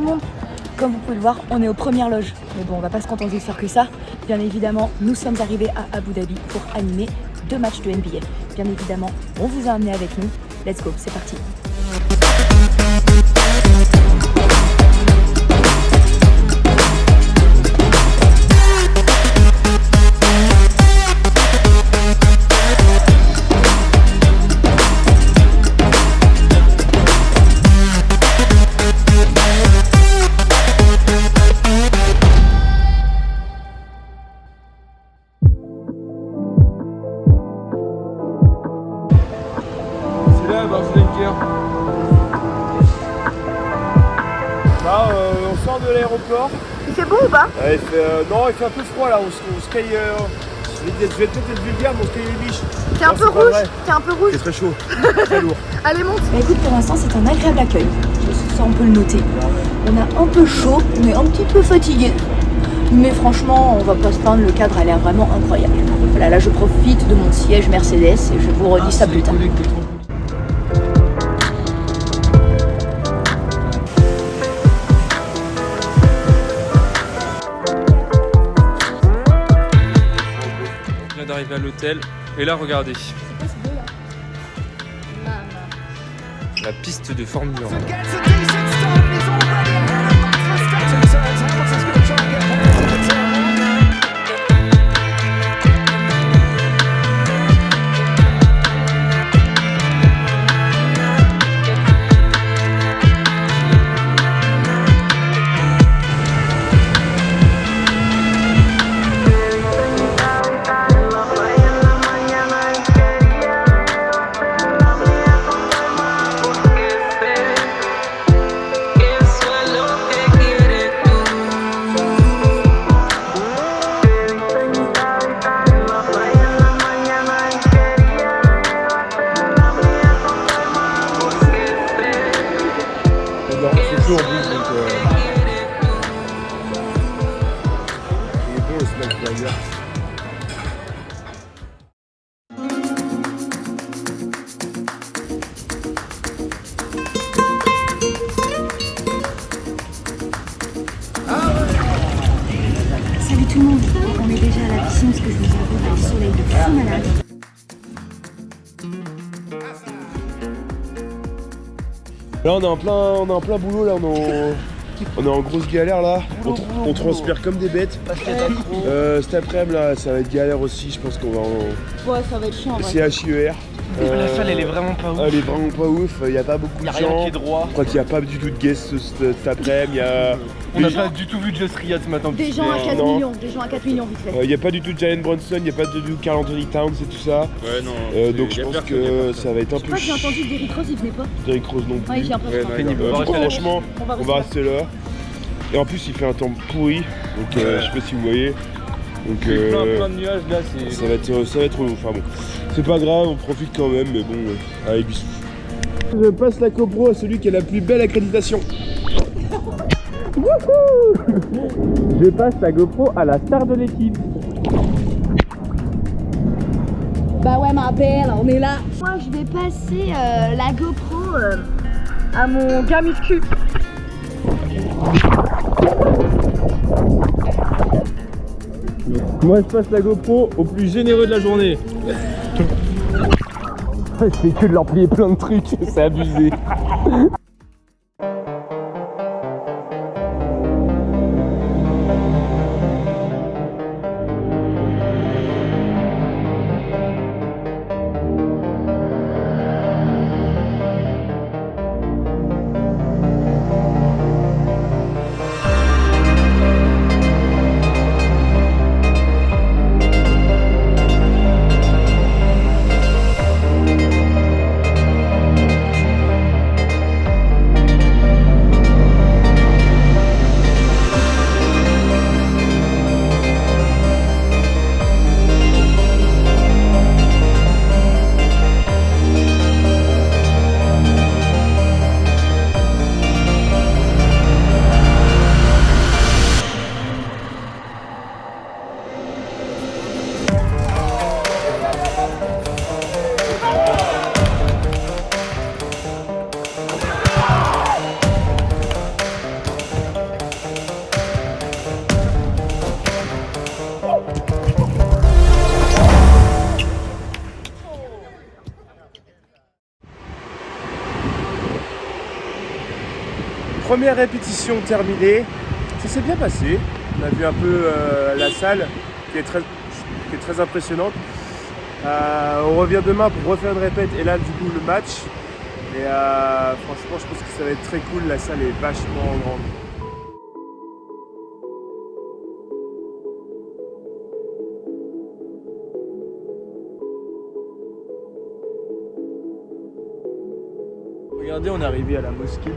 tout le monde. Comme vous pouvez le voir, on est aux premières loges. Mais bon, on va pas se contenter de faire que ça. Bien évidemment, nous sommes arrivés à Abu Dhabi pour animer 2 matchs de NBA. Bien évidemment, on vous a amené avec nous. Let's go, c'est parti. Là, on sort de l'aéroport. Il fait beau ou pas? Non, il fait un peu froid là. On se caille. Je vais peut-être être vulgaire, mais on se caille les biches. T'es un peu rouge. T'es un peu rouge. C'est très chaud, très lourd. Allez, monte. Bah écoute, pour l'instant, c'est un agréable accueil. Ça, on peut le noter. On a un peu chaud, on est un petit peu fatigué. Mais franchement, on va pas se plaindre, le cadre a l'air vraiment incroyable. Voilà, là je profite de mon siège Mercedes et je vous redis ça plus tard. Je viens d'arriver à l'hôtel et là regardez. C'est quoi ce bleu là? La piste de Formule 1. C'est chaud en plus, donc il est bon le snack burger. Salut tout le monde, on est déjà à la piscine parce que je vous avoue, le soleil de fou malade. Là on est en plein boulot là, on est en grosse galère là, on transpire comme des bêtes. Cet après-midi là ça va être galère aussi, je pense qu'on va en... Ouais, ça va être chiant. C'est HIER. La salle elle est vraiment pas ouf. Elle est vraiment pas ouf, il n'y a pas beaucoup de gens. Rien qui est droit. Je crois qu'il n'y a pas du tout de guests cet après-midi. On n'a pas du tout vu Just Riyad ce matin. Des gens à 4 Non. millions, des gens à 4 millions vite fait. Il n'y a pas du tout de Jalen Brunson, il n'y a pas du tout de Karl Anthony Towns et tout ça. Ouais non. Donc je pense que ça va être un peu Moi j'ai entendu Derrick Rose, il venait pas. Derrick Rose non plus. Ouais, j'ai un peu froid. pénible. Du coup, franchement, On on va rester là. Et en plus, il fait un temps pourri, donc je sais pas si vous voyez. Donc plein de nuages là, c'est. ça va être relou. Enfin bon, c'est pas grave, on profite quand même, mais bon, allez bisous. Je passe la GoPro à celui qui a la plus belle accréditation. Je passe la GoPro à la star de l'équipe. Bah ouais ma belle, on est là. Moi je vais passer la GoPro à mon gars muscu. Moi je passe la GoPro au plus généreux de la journée. Je fais que de leur plier plein de trucs, c'est abusé. première répétition terminée. Ça s'est bien passé. On a vu un peu la salle qui est très impressionnante. On revient demain pour refaire une répète et là du coup le match. Et franchement je pense que ça va être très cool, la salle est vachement grande. Regardez, on est arrivé à la mosquée.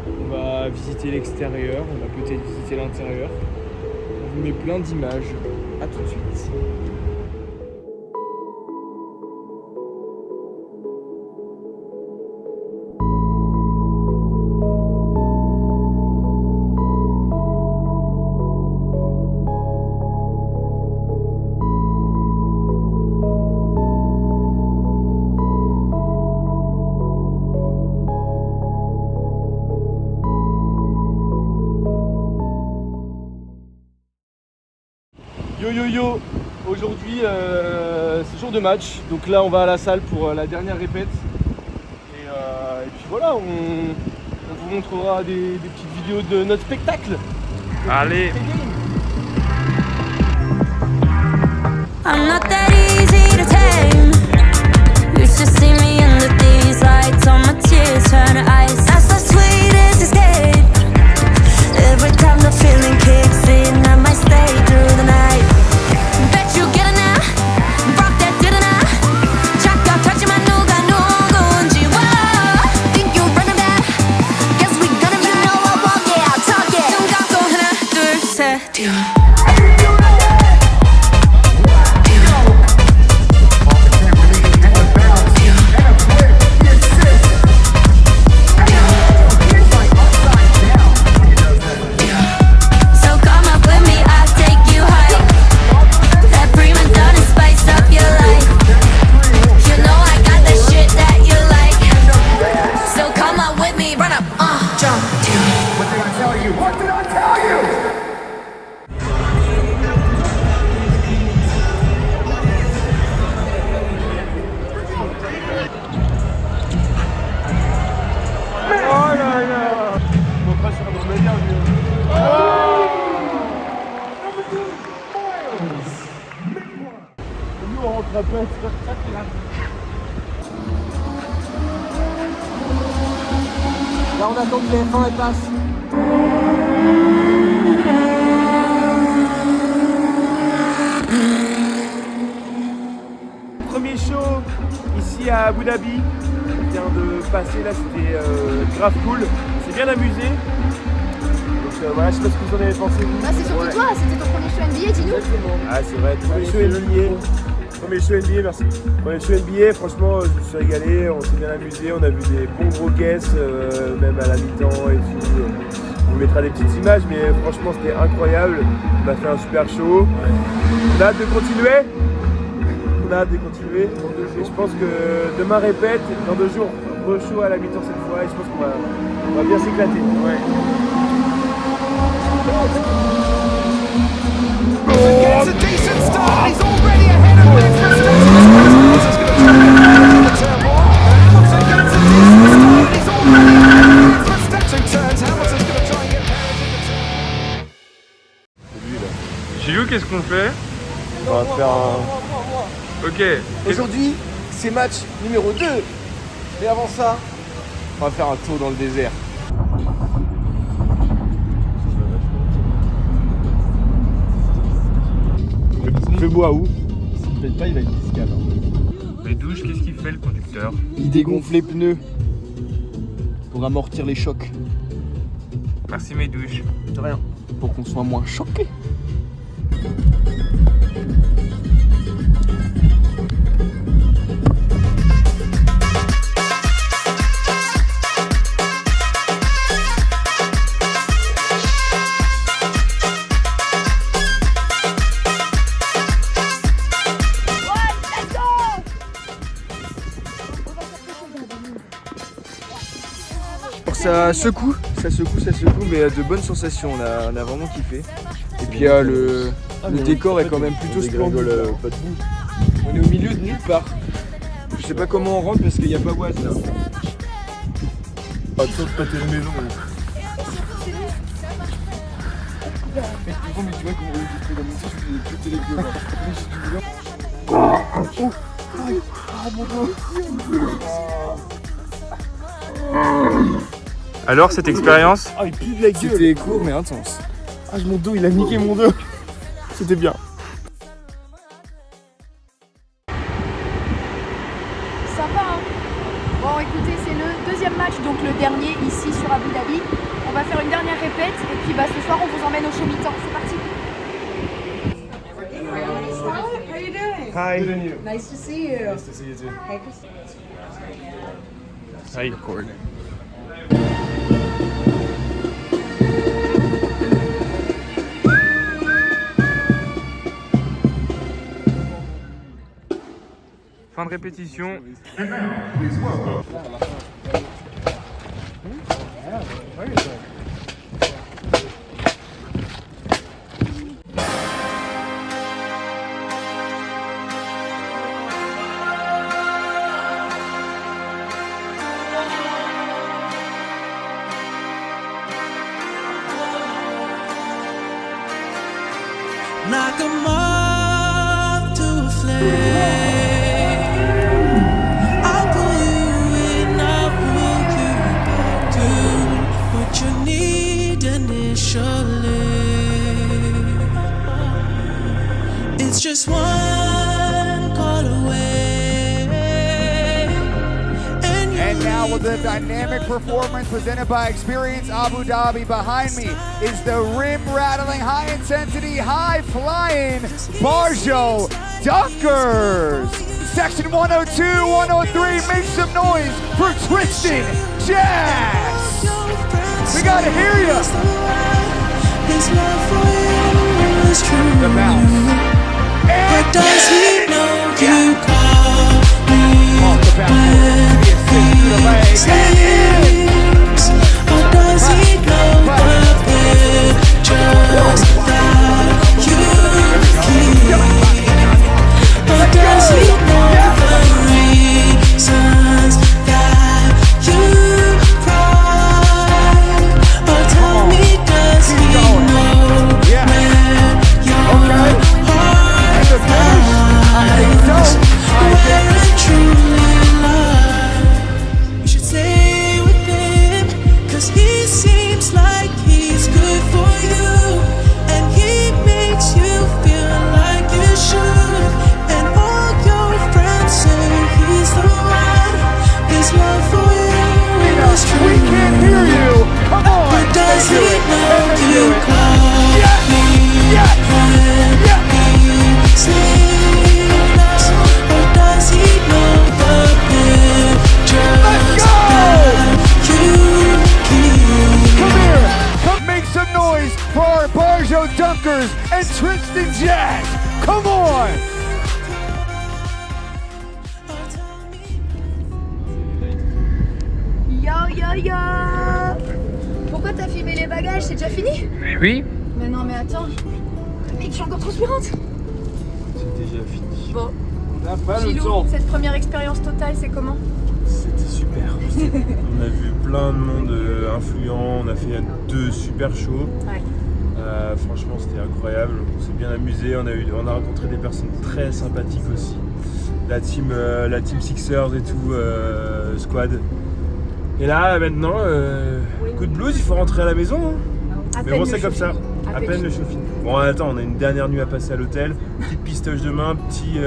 On va visiter l'extérieur, on va peut-être visiter l'intérieur. On vous met plein d'images. A tout de suite. Yo, aujourd'hui c'est jour de match, donc là on va à la salle pour la dernière répète et puis voilà, on vous montrera des petites vidéos de notre spectacle. Allez. I'm not that easy to tame. You should see me under these lights. All my tears turn to ice. That's the sweetest escape. Every time the feeling kicks in, I might stay through the night. Bet you get it now. Rock that didn't I? 잠깐 터지만 누가 누군지. Whoa. Think you running back? Guess we gonna back. You know I walk it, I'll talk it. 눈 감고 하나, 둘, 셋. Là on attend que les F1 passent. Premier show ici à Abu Dhabi. On vient de passer là, c'était grave cool. C'est bien amusé. Donc voilà, je sais pas ce que vous en avez pensé. Bah, c'est surtout toi, c'était ton premier show NBA, dis-nous. Ah c'est vrai, premier show NBA. Premier show NBA, merci. Premier show NBA, franchement, je me suis régalé, on s'est bien amusé, on a vu des bons gros guests, même à la mi-temps et tout. On vous mettra des petites images, mais franchement, c'était incroyable. On a fait un super show. On a hâte de continuer. On a hâte de continuer. Et je pense que demain répète, dans 2 jours, re-show à la mi-temps cette fois, et je pense qu'on va bien s'éclater. Ouais. Gets a decent start, he's already ahead of Max Verstappen. Hamilton's going to try and get out of the turn one. Hamilton gets a decent start, he's already ahead of Max Verstappen. Turns, Hamilton's going to try and get Perez in the turn. Gilou, qu'est-ce qu'on fait? On va faire un... Ok. Aujourd'hui, c'est match numéro 2. Mais avant ça, on va faire un tour dans le désert. Le bois où? S'il ne pète pas, il va être discal. Mais douche, qu'est-ce qu'il fait le conducteur? Il dégonfle les pneus pour amortir les chocs. Merci mes douches. De rien. Pour qu'on soit moins choqué. Ça secoue, mais de bonnes sensations, on a vraiment kiffé. Et puis le décor est quand même plutôt splendide. On est au milieu de nulle part. Je sais pas comment on rentre parce qu'il n'y a pas Oise là. Pas de pâté de maison. Mais tu vois comment il a monté, je vais péter les gueules. Alors, cette expérience? Ah, il pue de la gueule. C'était court mais intense. Ah, mon dos, il a niqué mon dos. C'était bien. Sympa, hein? Bon, écoutez, c'est le deuxième match, donc le dernier ici sur Abu Dhabi. On va faire une dernière répète et puis bah, ce soir on vous emmène au show mi-temps. C'est parti. Hi. Nice to see you. Nice to see you too. Hi. Fin de répétition. Like a moth to a flame, I'll pull you in, I'll pull you back to what you need initially. It's just one call away, And now with the dynamic performance presented by Experience Abu Dhabi, behind me is the rim-rattling, high-intensity, high-flying Barjo Dunkers. Section 102, 103, make some noise for Tristan Jazz. We gotta hear you. His love for you is true. The bounce. But does he know you call me Off the backboard, the assist through the legs, and in. or does he know the pictures that you keep? Or does he know the reasons that you cry? Or tell me, does he know Yeah. where your Okay. heart And the finish. I think so. I where think. it truly lies? You should stay with him, 'cause he seems like he's good for you, and he makes you feel like you should. And all your friends say he's the one. His love for you is true. We can't hear you. Come on. But does They he do it. know They do you it. call Yes. me Yes. when Yes. he sleeps? Or does he know the pictures Let's go. that you keep? Come here. Come make some noise for our Barjo Dunkers and Tristan Jazz. Come on. Yo yo yo. Pourquoi t'as filmé les bagages? C'est déjà fini? Oui. Mais non mais attends. Mec, je suis encore transpirante. C'est déjà fini. Bon, On n'a pas le Gilou, temps. cette première expérience totale, c'est comment? C'était super. On a vu plein de monde influent. On a fait 2 super shows. Ouais. Franchement, c'était incroyable. On s'est bien amusé. On a rencontré des personnes très sympathiques aussi. La team Sixers et tout, squad. Et là, maintenant, coup de blues, il faut rentrer à la maison. Hein. À Mais peine bon, le c'est show comme ça. fini. À peine le show fini. Bon, attends, on a une dernière nuit à passer à l'hôtel. Petite pistoche demain, petit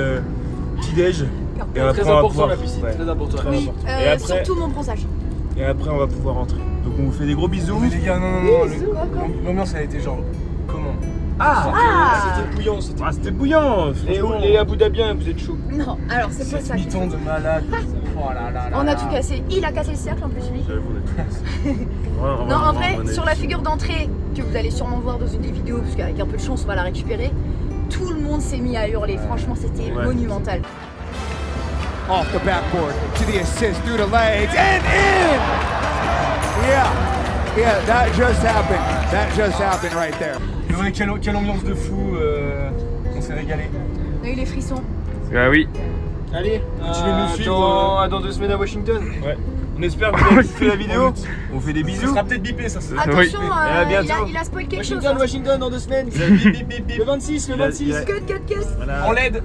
déj. Et après, Très on va important pouvoir- la piscine, ouais. très important. Très Oui, important. Et après- surtout mon bronzage. Et après, on va pouvoir rentrer. Donc, on vous fait des gros bisous. Mais les gars, non, l'ambiance elle a été genre comment? C'était bouillant, C'était bouillant. Franchement. les Abu Dhabiens, vous êtes chauds. Non, alors c'est pas ça. Mi-temps de malade. Oh là là là On a là. tout cassé. Il a cassé le cercle en plus, lui. J'avoue, on a tout cassé. Ouais, Non, en vrai, on a sur eu- la figure d'entrée, que vous allez sûrement voir dans une des vidéos, parce qu'avec un peu de chance, on va la récupérer, tout le monde s'est mis à hurler. Franchement, c'était Ouais. monumental. Off the backboard to the assist through the legs and in. Yeah, that just happened. That just happened right there. Mais ouais, quelle ambiance de fou. On s'est régalé. On a eu les frissons. Ah oui. Allez, continuez de nous suivre. dans 2 semaines à Washington. Ouais. On espère que vous avez kiffé la vidéo. On fait des Ça bisous. sera peut-être bipé, ça. Attention, Et à bientôt. il a spoil quelque chose. hein. Washington dans 2 semaines. Bip, bip, bip, bip. Le 26, le 26. Cut. En LED.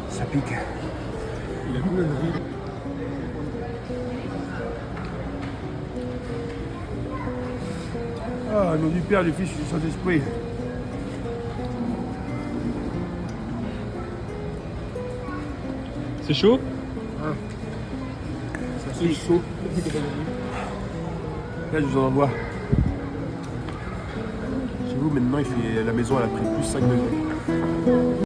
Ça pique. Ah, nom du Père, du Fils et du Saint-Esprit. C'est chaud? C'est chaud. Là, je vous en envoie. Chez vous, maintenant, la maison elle a pris plus 5 degrés.